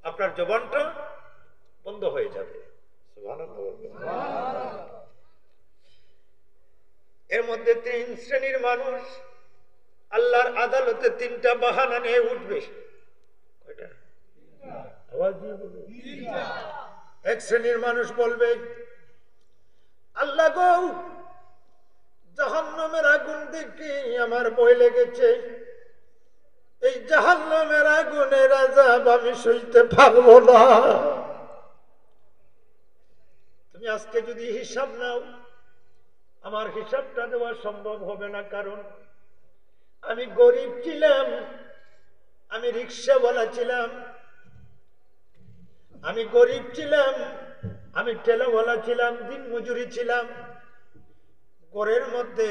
আপনার জবানটা বন্ধ হয়ে যাবে। এর মধ্যে 3 শ্রেণীর মানুষ আল্লাহর আদালতে 3টা বাহানা নিয়ে উঠবে। এক শ্রেণীর মানুষ বলবে, আল্লাহ গো, জাহান্নামের আগুন দেখে আমার ভয় লেগেছে, এই জাহান্নামের আগুনের আযাব আমি সইতে পারবো না। তুমি আজকে যদি হিসাব নাও, আমার হিসাবটা দেওয়া সম্ভব হবে না, কারণ আমি গরিব ছিলাম, আমি রিক্সাওয়ালা ছিলাম, আমি গরিব ছিলাম, আমি ঠেলাওয়ালা ছিলাম, দিন মজুরি ছিলাম, ঘরের মধ্যে